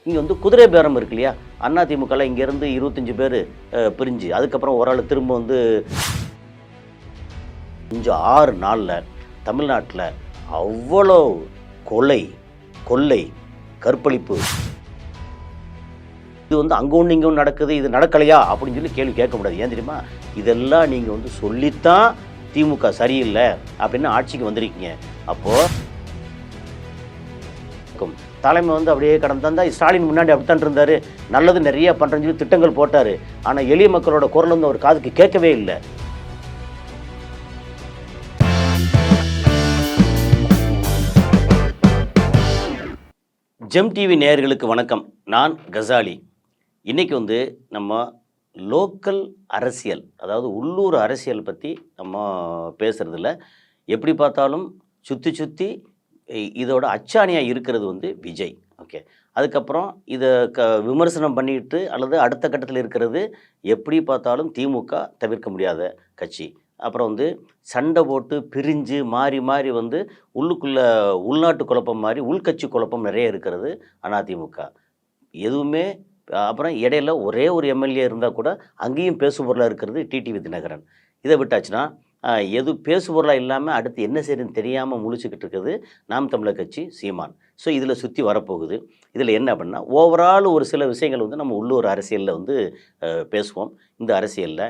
இங்கே வந்து குதிரை பேரம் இருக்கு இல்லையா? அதிமுகவில் இங்கேருந்து 25 பேர் பிரிஞ்சு அதுக்கப்புறம் ஒரு ஆள் திரும்ப வந்து 6 நாளில் தமிழ்நாட்டில் அவ்வளோ கொலை, கொள்ளை, கற்பழிப்பு, இது வந்து அங்கே ஒன்று இங்கே ஒன்று நடக்குது, இது நடக்கலையா அப்படின்னு சொல்லி கேள்வி கேட்க முடியாது. ஏன் தெரியுமா? இதெல்லாம் நீங்கள் வந்து சொல்லித்தான் திமுக சரியில்லை அப்படின்னு ஆட்சிக்கு வந்திருக்கீங்க. அப்போது தலைமை வந்து அப்படியே கடந்தா ஸ்டாலின் முன்னாடி அப்படித்தான் இருந்தார், நல்லது நிறைய பண்ணுறேன்னு சொல்லி திட்டங்கள் போட்டார். ஆனால் எளிய மக்களோட குரல் வந்து அவர் காதுக்கு கேட்கவே இல்லை. ஜெம் டிவி நேயர்களுக்கு வணக்கம். நான் கசாலி. இன்றைக்கி வந்து நம்ம லோக்கல் அரசியல், அதாவது உள்ளூர் அரசியல் பற்றி நம்ம பேசுகிறதில்ல. எப்படி பார்த்தாலும் சுற்றி இதோட அச்சாணியாக இருக்கிறது வந்து விஜய். ஓகே, அதுக்கப்புறம் இதை விமர்சனம் பண்ணிட்டு அல்லது அடுத்த கட்டத்தில் இருக்கிறது எப்படி பார்த்தாலும் திமுக தவிர்க்க முடியாத கட்சி. அப்புறம் வந்து சண்டை போட்டு பிரிஞ்சு மாறி மாறி வந்து உள்ளுக்குள்ளே உள்நாட்டு குழப்பம் மாதிரி உள்கட்சி குழப்பம் நிறைய இருக்கிறது அதிமுக. எதுவுமே அப்புறம் இடையில ஒரே ஒரு எம்எல்ஏ இருந்தால் கூட அங்கேயும் பேசுபொருளாக இருக்கிறது டிடிவி தினகரன். இதை விட்டாச்சுன்னா எது பேசுபொருளாக இல்லாமல் அடுத்து என்ன செய்யணும்னு தெரியாமல் முழிச்சுக்கிட்டு இருக்குது நாம் தமிழர் கட்சி சீமான். ஸோ இதில் சுற்றி வரப்போகுது. இதில் என்ன அப்படின்னா ஓவரால் ஒரு சில விஷயங்கள் வந்து நம்ம உள்ளூர் அரசியலில் வந்து பேசுவோம். இந்த அரசியலில்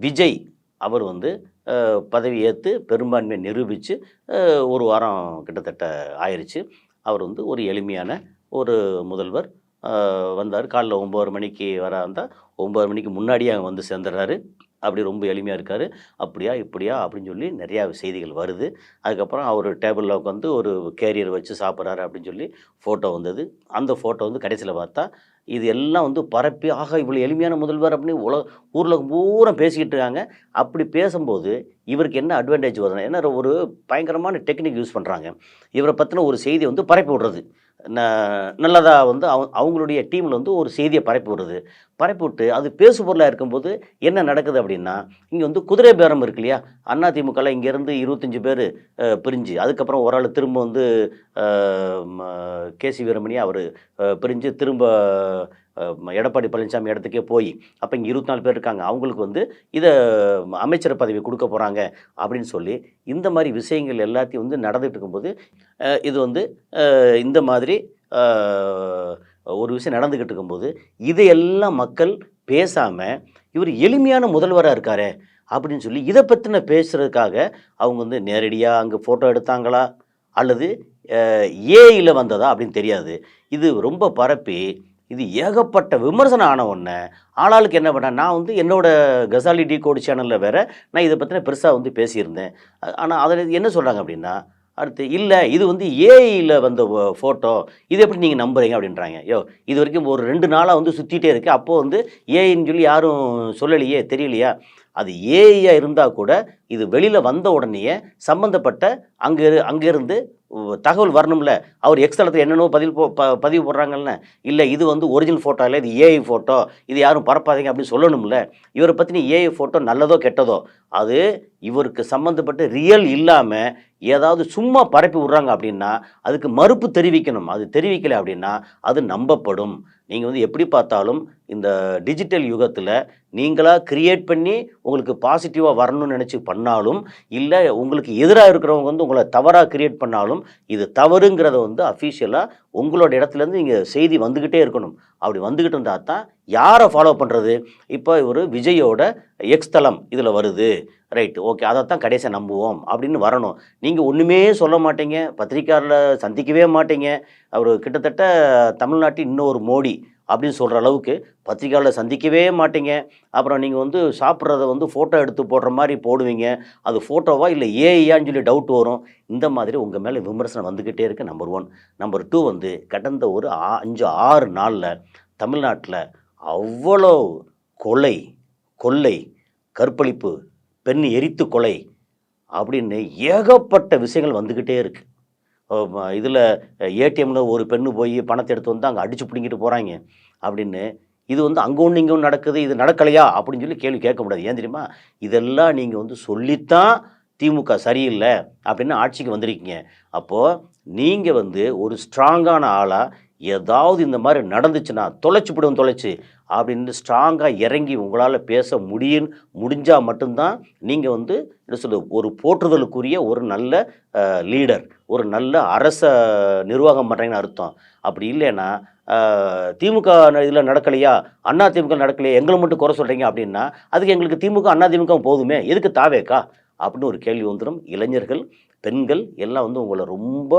விஜய் அவர் வந்து பதவி ஏற்று பெரும்பான்மையை நிரூபித்து ஒரு வாரம் கிட்டத்தட்ட ஆயிடுச்சு. அவர் வந்து ஒரு எளிமையான ஒரு முதல்வர். வந்தார், காலைல 9 மணிக்கு வர இருந்தால் 9 மணிக்கு முன்னாடியே அங்கே வந்து சேர்ந்துடுறாரு. அப்படி ரொம்ப எளிமையாக இருக்கார். அப்படியா இப்படியா அப்படின்னு சொல்லி நிறையா செய்திகள் வருது. அதுக்கப்புறம் அவர் டேபிளில் உட்காந்து ஒரு கேரியர் வச்சு சாப்பிட்றாரு அப்படின்னு சொல்லி ஃபோட்டோ வந்தது. அந்த ஃபோட்டோ வந்து கடைசியில் பார்த்தா இது எல்லாம் வந்து பரப்பி இவ்வளோ எளிமையான முதல்வர் அப்படின்னு ஊரில் பூரா பேசிக்கிட்டு இருக்காங்க. அப்படி பேசும்போது இவருக்கு என்ன அட்வான்டேஜ் வருதுன்னா, ஏன்னா ஒரு பயங்கரமான டெக்னிக் யூஸ் பண்ணுறாங்க. இவரை பற்றின ஒரு செய்தியை வந்து பரப்பி விடுறது நல்லதாக வந்து அவங்களுடைய டீமில் வந்து ஒரு செய்தியை பரப்பி விடுறது. பரப்பி விட்டு அது பேசுபொருளாக இருக்கும்போது என்ன நடக்குது அப்படின்னா, இங்கே வந்து குதிரை பேரம் இருக்கு இல்லையா? அதிமுகவில் இங்கேருந்து 25 பேர் பிரிஞ்சு அதுக்கப்புறம் ஒரு ஆள் திரும்ப வந்து கேசி வீரமணி அவர் பிரிஞ்சு திரும்ப எடப்பாடி பழனிசாமி இடத்துக்கே போய் அப்போ இங்கே 24 பேர் இருக்காங்க, அவங்களுக்கு வந்து இதை அமைச்சர் பதவி கொடுக்க போகிறாங்க அப்படின்னு சொல்லி இந்த மாதிரி விஷயங்கள் எல்லாத்தையும் வந்து நடந்துகிட்டு இருக்கும்போது இது வந்து இந்த மாதிரி ஒரு விஷயம் நடந்துக்கிட்டு இருக்கும்போது இதையெல்லாம் மக்கள் பேசாமல் இவர் எளிமையான முதல்வராக இருக்காரே அப்படின்னு சொல்லி இதை பற்றின பேசுகிறதுக்காக அவங்க வந்து நேரடியாக அங்கே ஃபோட்டோ எடுத்தாங்களா அல்லது ஏஐயில் வந்ததா அப்படின்னு தெரியாது. இது ரொம்ப பரப்பி இது ஏகப்பட்ட விமர்சனம் ஆன உடனே ஆளாளுக்கு என்ன பண்ணேன், நான் வந்து என்னோடய கசாலி டி கோடு சேனலில் வேறு நான் இதை பற்றின பெருசாக வந்து பேசியிருந்தேன். ஆனால் அதில் என்ன சொல்கிறாங்க அப்படின்னா, அடுத்து இல்லை இது வந்து ஏஐயில் வந்த ஃபோட்டோ, இது எப்படி நீங்கள் நம்புறீங்க அப்படின்றாங்க. இது வரைக்கும் ஒரு 2 நாளாக வந்து சுற்றிட்டே இருக்கு. அப்போது வந்து ஏஐன்னு சொல்லி யாரும் சொல்லலையே, தெரியலையா? அது ஏஐயாக இருந்தால் கூட இது வெளியில் வந்த உடனேயே சம்மந்தப்பட்ட அங்கேருந்து தகவல் வரணும்ல. அவர் எக்ஸ் தளத்தில் என்னென்னோ பதிவு போடுறாங்கல்ல, இல்லை இது வந்து ஒரிஜினல் ஃபோட்டோ இல்லை, இது ஏஐ ஃபோட்டோ, இது யாரும் பரப்பாதீங்க அப்படின்னு சொல்லணும்ல. இவரை பற்றின ஏஐ ஃபோட்டோ நல்லதோ கெட்டதோ அது இவருக்கு சம்மந்தப்பட்டு ரியல் இல்லாமல் ஏதாவது சும்மா பரப்பி விட்றாங்க அப்படின்னா அதுக்கு மறுப்பு தெரிவிக்கணும். அது தெரிவிக்கலை அப்படின்னா அது நம்பப்படும். நீங்கள் வந்து எப்படி பார்த்தாலும் இந்த டிஜிட்டல் யுகத்தில் நீங்களாக க்ரியேட் பண்ணி உங்களுக்கு பாசிட்டிவாக வரணும்னு நினச்சி பண்ணாலும், இல்லை உங்களுக்கு எதிராக இருக்கிறவங்க வந்து உங்களை தவறாக க்ரியேட் பண்ணாலும் இது தவறுங்கிறத வந்து அஃபீஷியலாக உங்களோட இடத்துலேருந்து நீங்கள் செய்தி வந்துக்கிட்டே இருக்கணும். அப்படி வந்துக்கிட்டு இருந்தால் தான் யாரை ஃபாலோ பண்ணுறது. இப்போ ஒரு விஜயோட எக்ஸ் தளம் இதில் வருது, ரைட்டு, ஓகே, அதைத்தான் கடைசியாக நம்புவோம் அப்படின்னு வரணும். நீங்கள் ஒன்றுமே சொல்ல மாட்டீங்க, பத்திரிக்கையாளர் சந்திக்கவே மாட்டீங்க. அவர் கிட்டத்தட்ட தமிழ்நாட்டில் இன்னொரு மோடி அப்படின்னு சொல்கிற அளவுக்கு பத்திரிக்கையாளர் சந்திக்கவே மாட்டீங்க. அப்புறம் நீங்கள் வந்து சாப்பிட்றத வந்து ஃபோட்டோ எடுத்து போடுற மாதிரி போடுவீங்க. அது ஃபோட்டோவா இல்லை ஏஐயான்னு சொல்லி டவுட் வரும். இந்த மாதிரி உங்கள் மேலே விமர்சனம் வந்துக்கிட்டே இருக்குது. நம்பர் 1. நம்பர் 2 வந்து கடந்த ஒரு 5-6 நாளில் தமிழ்நாட்டில் அவ்வளோ கொலை, கொள்ளை, கற்பழிப்பு, பெண் எரித்து கொலை அப்படின்னு ஏகப்பட்ட விஷயங்கள் வந்துக்கிட்டே இருக்குது. இதில் ஏடிஎம்மில் ஒரு பெண்ணு போய் பணத்தை எடுத்து வந்து அங்கே அடித்து பிடிங்கிட்டு போகிறாங்க அப்படின்னு இது வந்து அங்கே ஒன்று இங்கே ஒன்று நடக்குது, இது நடக்கலையா அப்படின்னு சொல்லி கேள்வி கேட்க முடியாது. ஏன் தெரியுமா? இதெல்லாம் நீங்கள் வந்து சொல்லித்தான் திமுக சரியில்லை அப்படின்னு ஆட்சிக்கு வந்திருக்கீங்க. அப்போது நீங்கள் வந்து ஒரு ஸ்ட்ராங்கான ஆளாக ஏதாவது இந்த மாதிரி நடந்துச்சுன்னா தொலைச்சி அப்படின்னு ஸ்ட்ராங்காக இறங்கி உங்களால் பேச முடிஞ்சால் மட்டும்தான் நீங்கள் வந்து என்ன சொல்லுது ஒரு போற்றுதலுக்குரிய ஒரு நல்ல லீடர், ஒரு நல்ல அரச நிர்வாகம் பண்ணுறீங்கன்னு அர்த்தம். அப்படி இல்லைன்னா திமுக இதில் நடக்கலையா, அண்ணா திமுக நடக்கலையா, எங்களை மட்டும் குறை சொல்கிறீங்க அப்படின்னா அதுக்கு எங்களுக்கு திமுக அண்ணா திமுக போதுமே, எதுக்கு தாவேக்கா அப்படின்னு ஒரு கேள்வி வந்துடும். இளைஞர்கள், பெண்கள் எல்லாம் வந்து உங்களை ரொம்ப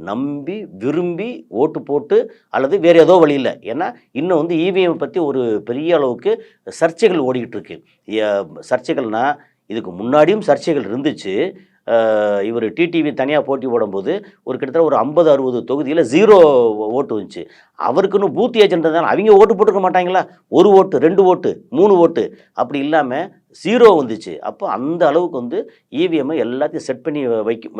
நம்பி விரும்பி ஓட்டு போட்டு அல்லது வேறு ஏதோ வழியில், ஏன்னா இன்னும் வந்து இவிஎம் பற்றி ஒரு பெரிய அளவுக்கு சர்ச்சைகள் ஓடிக்கிட்டு இருக்கு. சர்ச்சைகள்னால் இதுக்கு முன்னாடியும் சர்ச்சைகள் இருந்துச்சு. இவர் டிடிவி தனியாக போட்டி போடும்போது ஒரு கிட்டத்தட்ட ஒரு 50-60 தொகுதியில் 0 ஓட்டு வந்துச்சு. அவருக்குன்னு பூத் ஏஜென்ட் தான், அவங்க ஓட்டு போட்டுக்க மாட்டாங்களா, 1 ஓட்டு 2 ஓட்டு 3 ஓட்டு அப்படி இல்லாமல் 0 வந்துச்சு. அப்போ அந்த அளவுக்கு வந்து இவிஎம்மை எல்லாத்தையும் செட் பண்ணி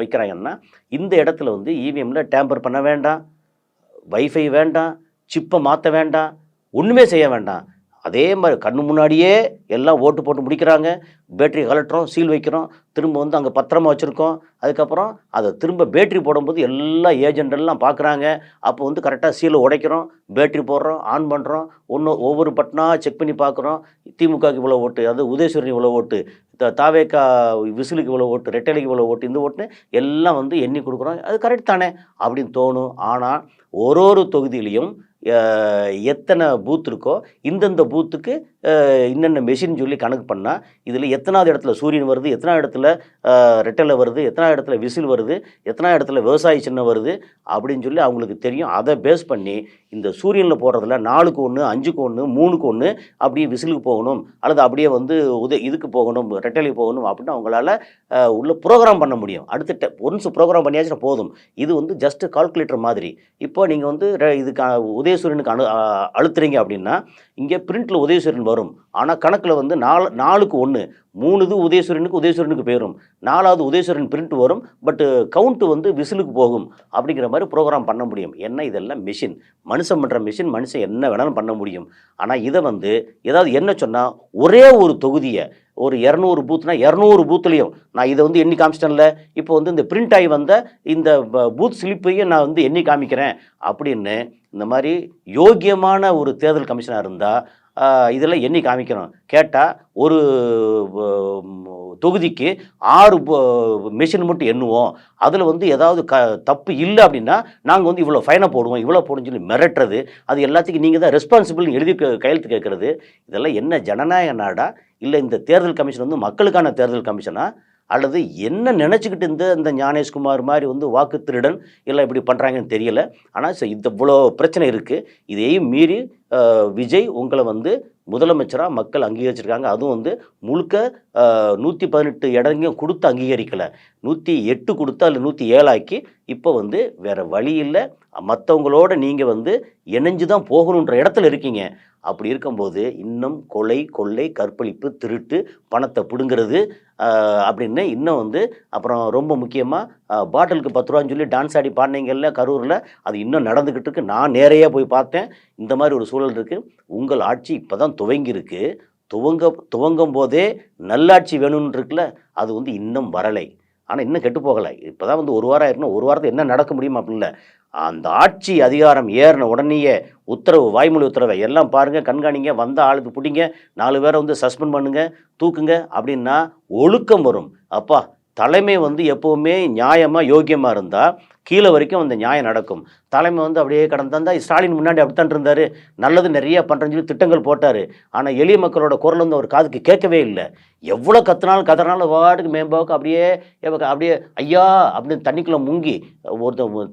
வைக்கிறாங்கன்னா இந்த இடத்துல வந்து இவிஎம்மில் டேம்பர் பண்ண வேண்டாம், வைஃபை வேண்டாம், சிப்பை மாற்ற வேண்டாம், ஒன்றுமே செய்ய வேண்டாம். அதே மாதிரி கண்ணு முன்னாடியே எல்லாம் ஓட்டு போட்டு முடிக்கிறாங்க. பேட்டரி கலட்டுறோம், சீல் வைக்கிறோம், திரும்ப வந்து அங்கே பத்திரமா வச்சுருக்கோம். அதுக்கப்புறம் அதை திரும்ப பேட்டரி போடும்போது எல்லா ஏஜெண்டெல்லாம் பார்க்குறாங்க. அப்போ வந்து கரெக்டாக சீலை உடைக்கிறோம், பேட்டரி போடுறோம், ஆன் பண்ணுறோம், ஒவ்வொரு பட்டனாக செக் பண்ணி பார்க்குறோம். திமுகவுக்கு இவ்வளோ ஓட்டு, அது உதயசூரியன் இவ்வளோ ஓட்டு, தாவேக்கா விசிலுக்கு இவ்வளோ ஓட்டு, ரெட்டலைக்கு இவ்வளோ ஓட்டு, இந்த ஓட்டுன்னு எல்லாம் வந்து எண்ணி கொடுக்குறோம். அது கரெக்ட் தானே அப்படின்னு தோணும். ஆனால் ஒரு தொகுதியிலையும் எத்தனை பூத் இருக்கோ இந்தந்த பூத்துக்கு இன்னென்ன மெஷின் சொல்லி கணக்கு பண்ணால் இதில் எத்தனாவது இடத்துல சூரியன் வருது, எத்தனாவது இடத்துல ரெட்டலை வருது, எத்தனாவது இடத்துல விசில் வருது, எத்தனாவது இடத்துல விவசாய சின்னம் வருது அப்படின்னு சொல்லி அவங்களுக்கு தெரியும். அதை பேஸ் பண்ணி இந்த சூரியனில் போடுறதுல 4க்கு 1, 5க்கு 1, 3க்கு 1 அப்படியே விசிலுக்கு போகணும் அல்லது அப்படியே வந்து இதுக்கு போகணும், ரெட்டலைக்கு போகணும் அப்படின்னு அவங்களால உள்ள ப்ரோக்ராம் பண்ண முடியும். அடுத்த ஒன்ஸ் ப்ரோக்ராம் பண்ணியாச்சுன்னா போதும். இது வந்து ஜஸ்ட் கால்குலேட்டர் மாதிரி. இப்போ நீங்கள் வந்து இதுக்கு உதயசூரியனுக்கு அழுத்துறீங்க அப்படின்னா இங்கே பிரிண்டில் உதயசூரியன் வரும். ஆனால் கணக்கில் வந்து 4க்கு 1, 3 உதயசூரியனுக்கு போயிடும், 4வது உதயசூரியன் பிரிண்ட் வரும். பட்டு கவுண்ட்டு வந்து விசிலுக்கு போகும். அப்படிங்கிற மாதிரி ப்ரோக்ராம் பண்ண முடியும். ஏன்னா இதெல்லாம் மிஷின், மனுஷன் பண்ணுற மிஷின், மனுஷன் என்ன வேணாலும் பண்ண முடியும். ஆனால் இதை வந்து ஏதாவது என்ன சொன்னால் ஒரே ஒரு தொகுதியை ஒரு 200 பூத்னா 200 பூத்துலேயும் நான் இதை வந்து எண்ணி காமிச்சிட்டேன்ல, இப்போ வந்து இந்த பிரிண்ட் ஆகி வந்த இந்த பூத் ஸ்லிப்பையும் நான் வந்து எண்ணி காமிக்கிறேன் அப்படின்னு இந்த மாதிரி யோக்கியமான ஒரு தேர்தல் கமிஷனாக இருந்தால் இதெல்லாம் எண்ணி காமிக்கணும். கேட்டால் ஒரு தொகுதிக்கு 6 மிஷின் மட்டும் எண்ணுவோம், அதில் வந்து ஏதாவது தப்பு இல்லை அப்படின்னா நாங்கள் வந்து இவ்வளோ ஃபைனை போடுவோம், இவ்வளோ போடுன்னு சொல்லி மிரட்டுறது, அது எல்லாத்துக்கும் நீங்கள் தான் ரெஸ்பான்சிபிள் எழுதி கையெழுத்து கேட்குறது. இதெல்லாம் என்ன ஜனநாயக நாடா, இல்லை இந்த தேர்தல் கமிஷன் வந்து மக்களுக்கான தேர்தல் கமிஷனா, அல்லது என்ன நினச்சிக்கிட்டு இந்த ஞானேஷ்குமார் மாதிரி வந்து வாக்கு திருடன் எல்லாம் இப்படி பண்ணுறாங்கன்னு தெரியல. ஆனால் இந்த இவ்வளோ பிரச்சனை இருக்குது. இதையும் மீறி விஜய் உங்களை வந்து முதலமைச்சராக மக்கள் அங்கீகரிச்சிருக்காங்க. அதுவும் வந்து முழுக்க 118 இடங்கையும் கொடுத்து அங்கீகரிக்கலை, 108 கொடுத்து அதில் 107 ஆக்கி இப்போ வந்து வேறு வழி இல்லை, மற்றவங்களோட நீங்கள் வந்து இணைஞ்சு தான் போகணுன்ற இடத்துல இருக்கீங்க. அப்படி இருக்கும்போது இன்னும் கொலை, கொள்ளை, கற்பழிப்பு, திருட்டு, பணத்தை பிடுங்கிறது அப்படின்னு இன்னும் வந்து அப்புறம் ரொம்ப முக்கியமாக பாட்டிலுக்கு 10 ரூபான்னு சொல்லி டான்ஸ் ஆடி பாடினீங்கல்ல கரூரில், அது இன்னும் நடந்துக்கிட்டு இருக்கு. நான் நேரையே போய் பார்த்தேன். இந்த மாதிரி ஒரு சூழல் இருக்குது. உங்கள் ஆட்சி இப்போ தான் துவங்கியிருக்கு. துவங்கும் போதே நல்லாட்சி வேணும்னு இருக்குல்ல, அது வந்து இன்னும் வரலை. ஆனால் இன்னும் கெட்டு போகலை. இப்போ தான் வந்து 1 வாரம் ஆயிருக்கணும். 1 வாரத்தில் என்ன நடக்க முடியும் அப்படின்ல, அந்த ஆட்சி அதிகாரம் ஏறின உடனேயே உத்தரவு, வாய்மொழி உத்தரவை எல்லாம் பாருங்கள், கண்காணிங்க, வந்த ஆளுக்கு பிடிங்க, 4 பேரை வந்து சஸ்பெண்ட் பண்ணுங்க, தூக்குங்க அப்படின்னா ஒழுக்கம் வரும். அப்பா தலைமை வந்து எப்போவுமே நியாயமாக யோக்கியமாக இருந்தால் கீழே வரைக்கும் அந்த நியாயம் நடக்கும். தலைமை வந்து அப்படியே கடந்தாந்தா ஸ்டாலின் முன்னாடி அப்படித்தான் இருந்தார், நல்லது நிறையா பண்ணுறேன்னு சொல்லி திட்டங்கள் போட்டார். ஆனால் எளிய மக்களோட குரல் வந்து அவர் காதுக்கு கேட்கவே இல்லை. எவ்வளோ கத்துனாலும் வாட்டுக்கு மேம்பாவுக்கு அப்படியே ஐயா அப்படின்னு தண்ணிக்குள்ளே முங்கி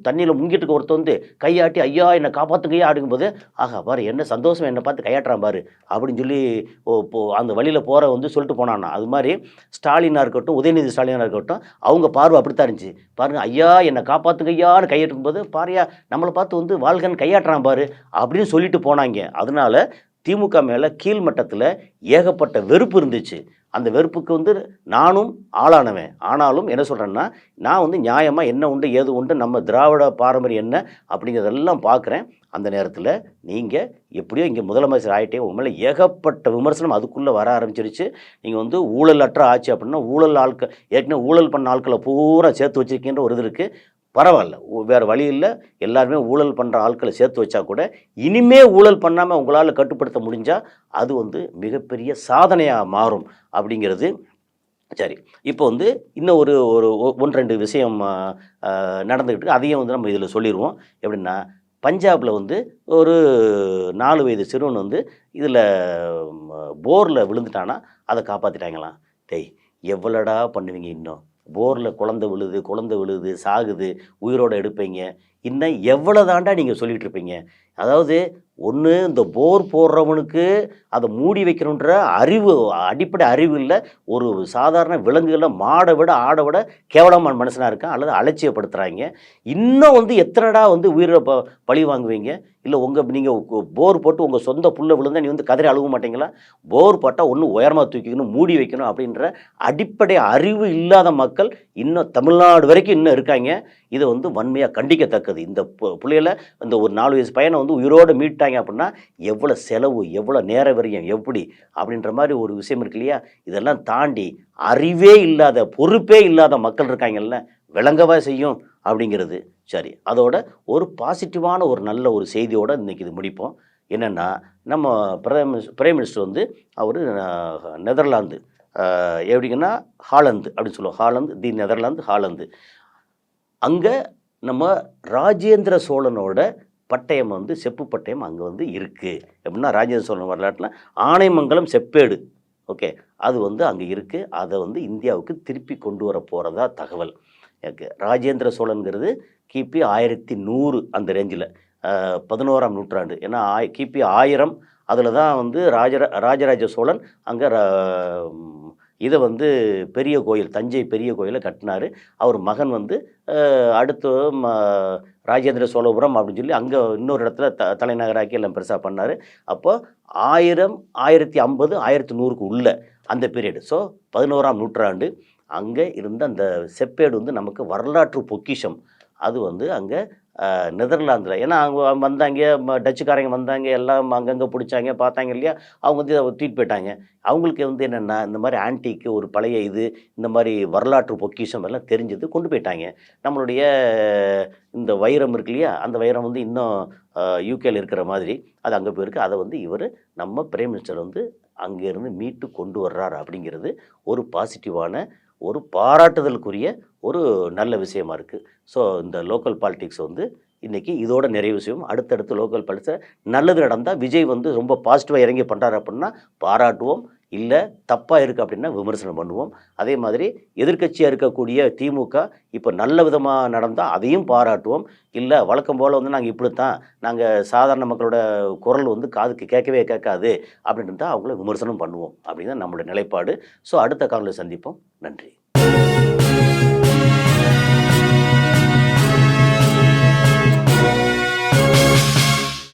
தண்ணியில் முங்கிட்டு ஒருத்தர் வந்து கையாட்டி ஐயா என்னை காப்பாற்றுங்கய்யா அப்படிங்கும்போது ஆகா பாரு என்ன சந்தோஷம், என்னை பார்த்து கையாட்டுறான் பாரு அப்படின்னு சொல்லி அந்த வழியில் போகிற வந்து சொல்லிட்டு போனான்னா, அது மாதிரி ஸ்டாலினாக இருக்கட்டும், உதயநிதி ஸ்டாலினாக இருக்கட்டும், அவங்க பார்வை அப்படித்தான் இருந்துச்சு. பாருங்கள் ஐயா என்னை காப்பாற்றுங்கய்யான்னு கையாட்டும் போது பாரியா நம்மளை பார்த்து வந்து வாழ்கன்னு கையாட்டுறான் பாரு அப்படின்னு சொல்லிட்டு போனாங்க. அதனால திமுக மேலே கீழ்மட்டத்தில் ஏகப்பட்ட வெறுப்பு இருந்துச்சு. அந்த வெறுப்புக்கு வந்து நானும் ஆளானவன். ஆனாலும் என்ன சொல்கிறேன்னா, நான் வந்து நியாயமாக என்ன உண்டு ஏது உண்டு, நம்ம திராவிட பாரம்பரியம் என்ன அப்படிங்கிறதெல்லாம் பார்க்குறேன். அந்த நேரத்தில் நீங்கள் எப்படியோ இங்கே முதலமைச்சர் ஆகிட்டே உங்க மேலே ஏகப்பட்ட விமர்சனம் அதுக்குள்ளே வர ஆரம்பிச்சிருச்சு. நீங்கள் வந்து ஊழல் அற்ற ஆட்சி அப்படின்னா ஊழல் ஆட்கள், ஏற்கனவே ஊழல் பண்ண ஆட்களை பூரா சேர்த்து வச்சுருக்கீன்ற ஒரு இது இருக்குது. பரவாயில்ல, வேறு வழி இல்லை, எல்லாருமே ஊழல் பண்ணுற ஆட்களை சேர்த்து வச்சா கூட இனிமே ஊழல் பண்ணாமல் உங்களால் கட்டுப்படுத்த முடிஞ்சால் அது வந்து மிகப்பெரிய சாதனையாக மாறும் அப்படிங்கிறது. சரி, இப்போ வந்து இன்னும் ஒரு ஒரு 1-2 விஷயம் நடந்துக்கிட்டு அதையும் வந்து நம்ம இதில் சொல்லிடுவோம். எப்படின்னா, பஞ்சாபில் வந்து ஒரு 4 வயது சிறுவன் வந்து இதில் போரில் விழுந்துட்டானா அதை காப்பாற்றிட்டாங்களாம். டேய், எவ்வளோடா பண்ணுவீங்க இன்னும்? போரில் குழந்தை விழுது, சாகுது, உயிரோடு எடுப்பீங்க. இன்னும் எவ்வளோ தாண்டா நீங்கள் சொல்லிகிட்டு இருப்பீங்க? அதாவது ஒன்று இந்த போர் போடுறவனுக்கு அதை மூடி வைக்கணுன்ற அறிவு, அடிப்படை அறிவு இல்லை. ஒரு சாதாரண விலங்குகளை மாடை விட ஆடை விட கேவலமான மனுஷனாக இருக்கான், அல்லது அலட்சியப்படுத்துகிறாங்க. இன்னும் வந்து எத்தனைடா வந்து உயிரை பழி வாங்குவீங்க? இல்லை நீங்கள் போர் போட்டு உங்கள் சொந்த புல்லை விழுந்தால் நீ வந்து கதறி அழுக மாட்டீங்களா? போர் போட்டால் ஒன்று உயரமாக தூக்கிக்கணும், மூடி வைக்கணும் அப்படின்ற அடிப்படை அறிவு இல்லாத மக்கள் இன்னும் தமிழ்நாடு வரைக்கும் இன்னும் இருக்காங்க. இதை வந்து வன்மையாக கண்டிக்கத்தக்கது. இந்த பிள்ளைகளை, இந்த ஒரு 4 வயசு பையனை வந்து உயிரோடு மீட்டாங்க அப்படின்னா எவ்வளோ செலவு, எவ்வளோ நேர விரயம், எப்படி அப்படின்ற மாதிரி ஒரு விஷயம் இருக்கு இல்லையா? இதெல்லாம் தாண்டி அறிவே இல்லாத, பொறுப்பே இல்லாத மக்கள் இருக்காங்கல்ல, விளங்கவா செய்யும் அப்படிங்கிறது. சரி, அதோட ஒரு பாசிட்டிவான ஒரு நல்ல ஒரு செய்தியோடு இன்றைக்கி இது முடிப்போம். என்னென்னா, நம்ம பிரைம் மினிஸ்டர் வந்து அவர் நெதர்லாந்து, எப்படிங்கன்னா ஹாலந்து அப்படின்னு சொல்லுவோம். ஹாலந்து, தி நெதர்லாந்து, ஹாலந்து. அங்கே நம்ம ராஜேந்திர சோழனோட பட்டயம் வந்து, செப்பு பட்டயம் அங்கே வந்து இருக்குது. எப்படின்னா, ராஜேந்திர சோழன் வரலாற்றில் ஆனைமங்கலம் செப்பேடு, ஓகே, அது வந்து அங்கே இருக்குது. அதை வந்து இந்தியாவுக்கு திருப்பி கொண்டு வர போகிறதா தகவல். ராஜேந்திர சோழனுங்கிறது கிபி 1100 அந்த ரேஞ்சில், 11ஆம் நூற்றாண்டு. ஏன்னா கிபி 1000 அதில் தான் வந்து ராஜராஜ சோழன் அங்கே இதை வந்து பெரிய கோயில், தஞ்சை பெரிய கோயிலை கட்டினார். அவர் மகன் வந்து அடுத்து ராஜேந்திர சோழபுரம் அப்படின்னு சொல்லி அங்கே இன்னொரு இடத்துல தலைநகராக்கி எல்லாம் பெருசாக பண்ணார். அப்போ 1000, 1050, 1100க்கு உள்ள அந்த பீரியடு. ஸோ 11ஆம் நூற்றாண்டு அங்கே இருந்த அந்த செப்பேடு வந்து நமக்கு வரலாற்று பொக்கிஷம். அது வந்து அங்கே நெதர்லாந்தில், ஏன்னா அவங்க வந்தாங்க, டச்சுக்காரங்க வந்தாங்க, எல்லாம் அங்கங்கே பிடிச்சாங்க, பார்த்தாங்க இல்லையா? அவங்க வந்து தூக்கிட்டு போயிட்டாங்க. அவங்களுக்கு வந்து என்னென்னா, இந்த மாதிரி ஆன்டிக்கு ஒரு பழைய இது, இந்த மாதிரி வரலாற்று பொக்கிஷம் எல்லாம் தெரிஞ்சது கொண்டு போயிட்டாங்க. நம்மளுடைய இந்த வைரம் இருக்கு இல்லையா? அந்த வைரம் வந்து இன்னும் யூகேல இருக்கிற மாதிரி அது அங்கே போயிருக்கு. அதை வந்து இவர் நம்ம பிரைம் மினிஸ்டர் வந்து அங்கேருந்து மீட்டு கொண்டு வர்றார் அப்படிங்கிறது ஒரு பாசிட்டிவான, ஒரு பாராட்டுதலுக்குரிய ஒரு நல்ல விஷயமா இருக்குது. ஸோ இந்த லோக்கல் பாலிடிக்ஸ் வந்து இன்றைக்கி இதோட நிறைய விஷயம். அடுத்தடுத்து லோக்கல் பாலிடிக்ஸை நல்லது நடந்தால் விஜய் வந்து ரொம்ப பாசிட்டிவாக இறங்கி பண்ணுறாரு அப்படின்னா பாராட்டுவோம், இல்லை தப்பாக இருக்குது அப்படின்னா விமர்சனம் பண்ணுவோம். அதே மாதிரி எதிர்க்கட்சியாக இருக்கக்கூடிய திமுக இப்போ நல்ல விதமாக நடந்தால் அதையும் பாராட்டுவோம். இல்லை வழக்கம் போல் வந்து நாங்கள் இப்படித்தான், நாங்கள் சாதாரண மக்களோட குரல் வந்து காதுக்கு கேட்கவே கேட்காது அப்படின்னு தான் அவங்கள விமர்சனம் பண்ணுவோம் அப்படின்னு தான் நம்மளோட நிலைப்பாடு. ஸோ அடுத்த காலையில் சந்திப்போம். நன்றி.